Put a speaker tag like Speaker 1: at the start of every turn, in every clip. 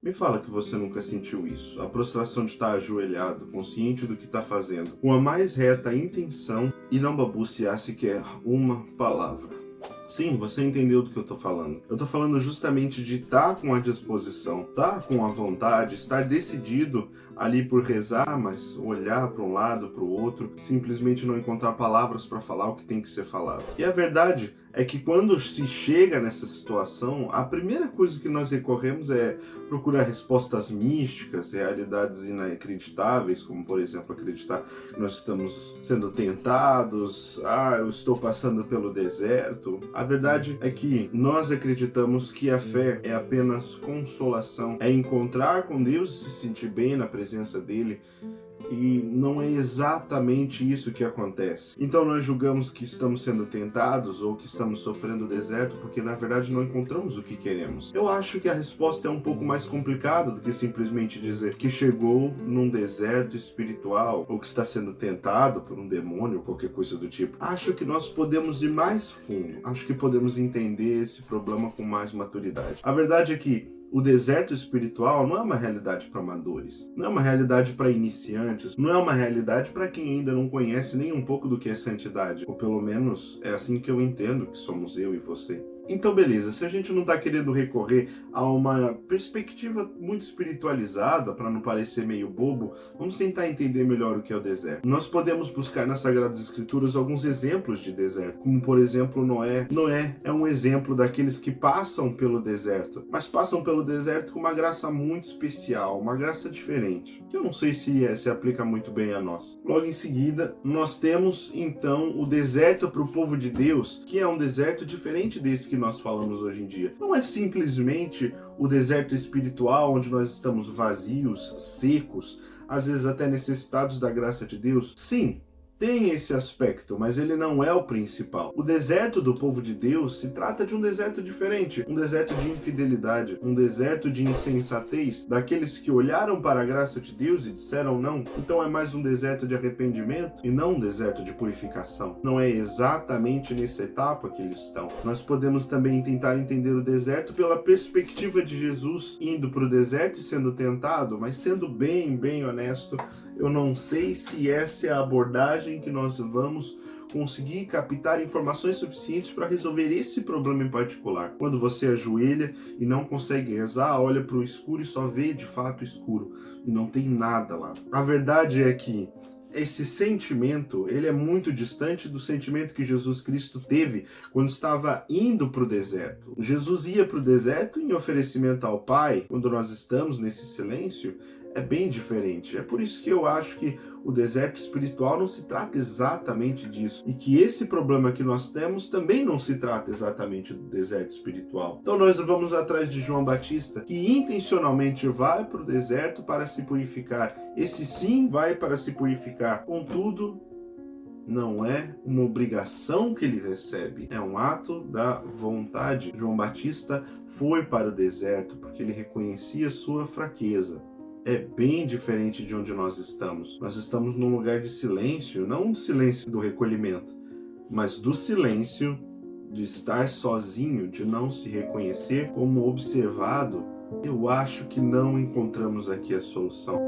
Speaker 1: Me fala que você nunca sentiu isso. A prostração de estar ajoelhado, consciente do que está fazendo, com a mais reta intenção e não balbuciar sequer uma palavra. Sim, você entendeu do que eu tô falando. Eu tô falando justamente de estar com a disposição, estar com a vontade, estar decidido ali por rezar, mas olhar para um lado, para o outro, simplesmente não encontrar palavras para falar o que tem que ser falado. E a verdade é que quando se chega nessa situação, a primeira coisa que nós recorremos é procurar respostas místicas, realidades inacreditáveis, como por exemplo acreditar que nós estamos sendo tentados, eu estou passando pelo deserto. A verdade é que nós acreditamos que a fé é apenas consolação, é encontrar com Deus e se sentir bem na presença dele. E não é exatamente isso que acontece. Então nós julgamos que estamos sendo tentados ou que estamos sofrendo o deserto porque na verdade não encontramos o que queremos. Eu acho que a resposta é um pouco mais complicada do que simplesmente dizer que chegou num deserto espiritual ou que está sendo tentado por um demônio ou qualquer coisa do tipo. Acho que nós podemos ir mais fundo. Acho que podemos entender esse problema com mais maturidade. A verdade é que o deserto espiritual não é uma realidade para amadores, não é uma realidade para iniciantes, não é uma realidade para quem ainda não conhece nem um pouco do que é santidade, ou pelo menos é assim que eu entendo que somos eu e você. Então beleza, se a gente não está querendo recorrer a uma perspectiva muito espiritualizada, para não parecer meio bobo, vamos tentar entender melhor o que é o deserto. Nós podemos buscar nas Sagradas Escrituras alguns exemplos de deserto, como por exemplo Noé. Noé é um exemplo daqueles que passam pelo deserto, mas passam pelo deserto com uma graça muito especial, uma graça diferente, que eu não sei se aplica muito bem a nós. Logo em seguida, nós temos então o deserto para o povo de Deus, que é um deserto diferente desse que nós falamos hoje em dia. Não é simplesmente o deserto espiritual onde nós estamos vazios, secos, às vezes até necessitados da graça de Deus. Sim, tem esse aspecto, mas ele não é o principal. O deserto do povo de Deus se trata de um deserto diferente, um deserto de infidelidade, um deserto de insensatez, daqueles que olharam para a graça de Deus e disseram não. Então é mais um deserto de arrependimento e não um deserto de purificação. Não é exatamente nessa etapa que eles estão. Nós podemos também tentar entender o deserto pela perspectiva de Jesus indo para o deserto e sendo tentado, mas sendo bem honesto, eu não sei se essa é a abordagem que nós vamos conseguir captar informações suficientes para resolver esse problema em particular. Quando você ajoelha e não consegue rezar, olha para o escuro e só vê de fato escuro e não tem nada lá. A verdade é que esse sentimento, ele é muito distante do sentimento que Jesus Cristo teve quando estava indo para o deserto. Jesus ia para o deserto em oferecimento ao Pai. Quando nós estamos nesse silêncio, é bem diferente. É por isso que eu acho que o deserto espiritual não se trata exatamente disso. E que esse problema que nós temos também não se trata exatamente do deserto espiritual. Então nós vamos atrás de João Batista, que intencionalmente vai para o deserto para se purificar. Esse sim vai para se purificar. Contudo, não é uma obrigação que ele recebe, é um ato da vontade. João Batista foi para o deserto porque ele reconhecia sua fraqueza. É bem diferente de onde nós estamos. Nós estamos num lugar de silêncio, não do silêncio do recolhimento, mas do silêncio de estar sozinho, de não se reconhecer como observado. Eu acho que não encontramos aqui a solução.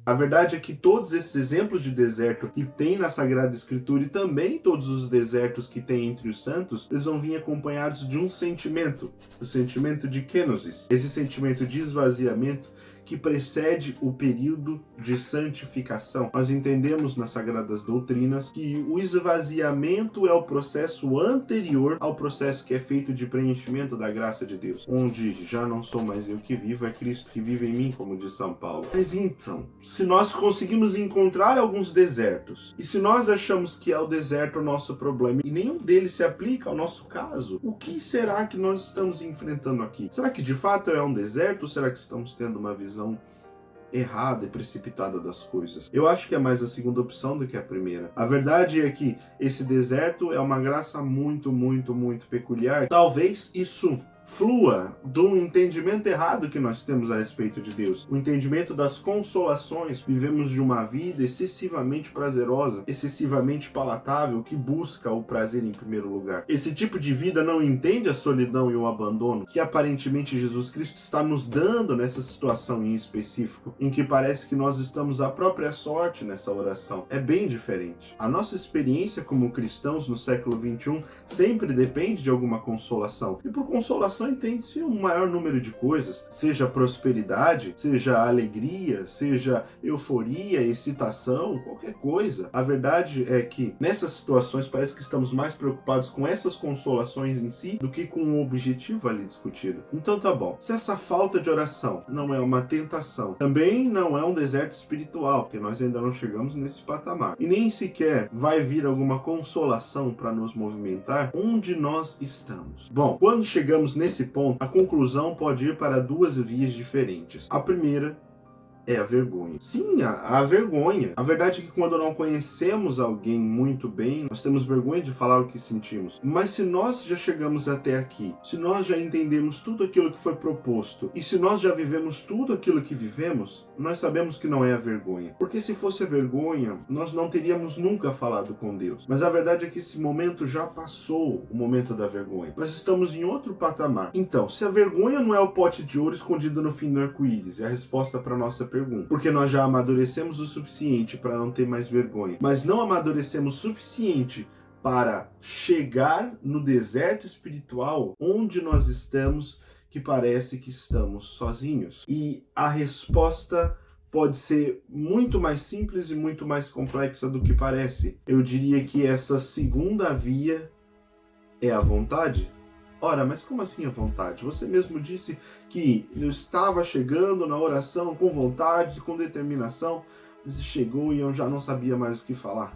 Speaker 1: A verdade é que todos esses exemplos de deserto que tem na Sagrada Escritura e também todos os desertos que tem entre os santos, eles vão vir acompanhados de um sentimento, o sentimento de kenosis, esse sentimento de esvaziamento que precede o período de santificação. Nós entendemos nas Sagradas Doutrinas que o esvaziamento é o processo anterior ao processo que é feito de preenchimento da graça de Deus, onde já não sou mais eu que vivo, é Cristo que vive em mim, como diz São Paulo. Mas então, se nós conseguimos encontrar alguns desertos, e se nós achamos que é o deserto o nosso problema, e nenhum deles se aplica ao nosso caso, o que será que nós estamos enfrentando aqui? Será que de fato é um deserto, ou será que estamos tendo uma visão errada e precipitada das coisas? Eu acho que é mais a segunda opção do que a primeira. A verdade é que esse deserto é uma graça muito peculiar. Talvez isso flua do entendimento errado que nós temos a respeito de Deus. O entendimento das consolações. Vivemos de uma vida excessivamente prazerosa, excessivamente palatável, que busca o prazer em primeiro lugar. Esse tipo de vida não entende a solidão e o abandono que aparentemente Jesus Cristo está nos dando nessa situação em específico, em que parece que nós estamos à própria sorte nessa oração. É bem diferente. A nossa experiência como cristãos no século XXI sempre depende de alguma consolação. E por consolação entende-se um maior número de coisas, seja prosperidade, seja alegria, seja euforia, excitação, qualquer coisa. A verdade é que nessas situações parece que estamos mais preocupados com essas consolações em si do que com o objetivo ali discutido. Então tá bom. Se essa falta de oração não é uma tentação, também não é um deserto espiritual, porque nós ainda não chegamos nesse patamar. E nem sequer vai vir alguma consolação para nos movimentar onde nós estamos. Bom, quando chegamos nesse ponto, a conclusão pode ir para duas vias diferentes. A primeira é a vergonha. Sim, a vergonha. A verdade é que quando não conhecemos alguém muito bem, nós temos vergonha de falar o que sentimos. Mas se nós já chegamos até aqui, se nós já entendemos tudo aquilo que foi proposto, e se nós já vivemos tudo aquilo que vivemos, nós sabemos que não é a vergonha. Porque se fosse a vergonha, nós não teríamos nunca falado com Deus. Mas a verdade é que esse momento já passou, o momento da vergonha. Nós estamos em outro patamar. Então, se a vergonha não é o pote de ouro escondido no fim do arco-íris, é a resposta para a nossa pergunta. Porque nós já amadurecemos o suficiente para não ter mais vergonha, mas não amadurecemos o suficiente para chegar no deserto espiritual onde nós estamos, que parece que estamos sozinhos. E a resposta pode ser muito mais simples e muito mais complexa do que parece. Eu diria que essa segunda via é a vontade. Ora, mas como assim a vontade? Você mesmo disse que eu estava chegando na oração com vontade, com determinação, mas chegou e eu já não sabia mais o que falar.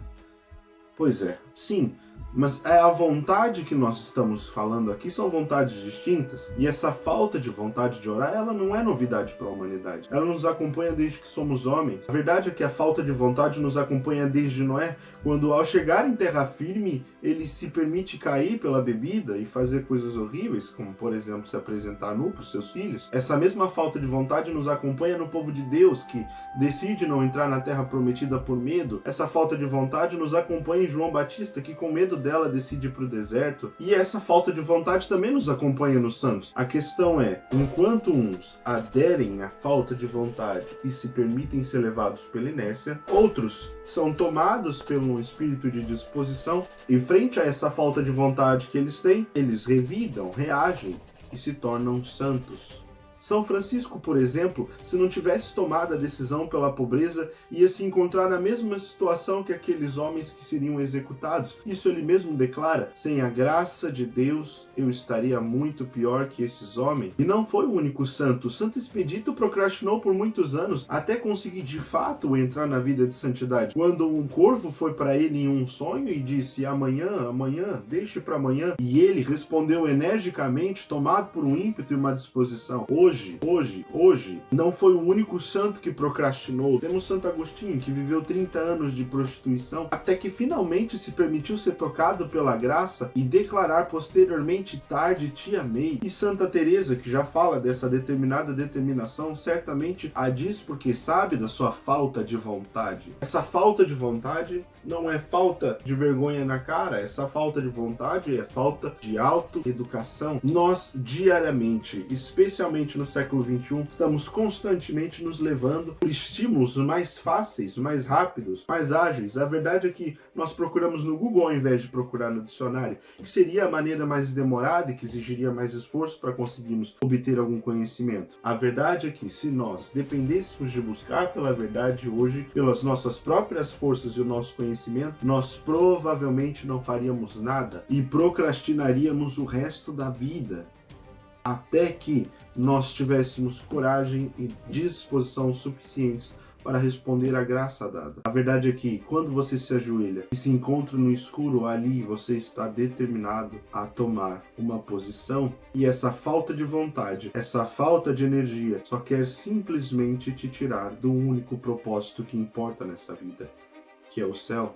Speaker 1: Pois é, sim, mas é a vontade que nós estamos falando aqui, são vontades distintas, e essa falta de vontade de orar, ela não é novidade para a humanidade. Ela nos acompanha desde que somos homens. A verdade é que a falta de vontade nos acompanha desde Noé, quando ao chegar em terra firme, ele se permite cair pela bebida e fazer coisas horríveis, como por exemplo se apresentar nu para os seus filhos. Essa mesma falta de vontade nos acompanha no povo de Deus, que decide não entrar na terra prometida por medo. Essa falta de vontade nos acompanha em João Batista, que com medo dela decide ir para o deserto. E essa falta de vontade também nos acompanha nos santos. A questão é, enquanto uns aderem à falta de vontade e se permitem ser levados pela inércia, outros são tomados pelo espírito de disposição e frente a essa falta de vontade que eles têm, eles revidam, reagem e se tornam santos. São Francisco, por exemplo, se não tivesse tomado a decisão pela pobreza, ia se encontrar na mesma situação que aqueles homens que seriam executados. Isso ele mesmo declara: sem a graça de Deus, eu estaria muito pior que esses homens. E não foi o único santo. O Santo Expedito procrastinou por muitos anos até conseguir de fato entrar na vida de santidade. Quando um corvo foi para ele em um sonho e disse: amanhã, deixe para amanhã. E ele respondeu energicamente, tomado por um ímpeto e uma disposição. Hoje, não foi o único santo que procrastinou. Temos Santo Agostinho, que viveu 30 anos de prostituição, até que finalmente se permitiu ser tocado pela graça e declarar posteriormente: tarde te amei. E Santa Teresa, que já fala dessa determinada determinação, certamente a diz porque sabe da sua falta de vontade. Essa falta de vontade não é falta de vergonha na cara, essa falta de vontade é falta de autoeducação. Nós, diariamente, especialmente no século XXI, estamos constantemente nos levando por estímulos mais fáceis, mais rápidos, mais ágeis. A verdade é que nós procuramos no Google ao invés de procurar no dicionário, que seria a maneira mais demorada e que exigiria mais esforço para conseguirmos obter algum conhecimento. A verdade é que se nós dependêssemos de buscar pela verdade hoje, pelas nossas próprias forças e o nosso conhecimento, nós provavelmente não faríamos nada e procrastinaríamos o resto da vida, até que nós tivéssemos coragem e disposição suficientes para responder à graça dada. A verdade é que quando você se ajoelha e se encontra no escuro, ali você está determinado a tomar uma posição, e essa falta de vontade, essa falta de energia só quer simplesmente te tirar do único propósito que importa nessa vida, que é o céu.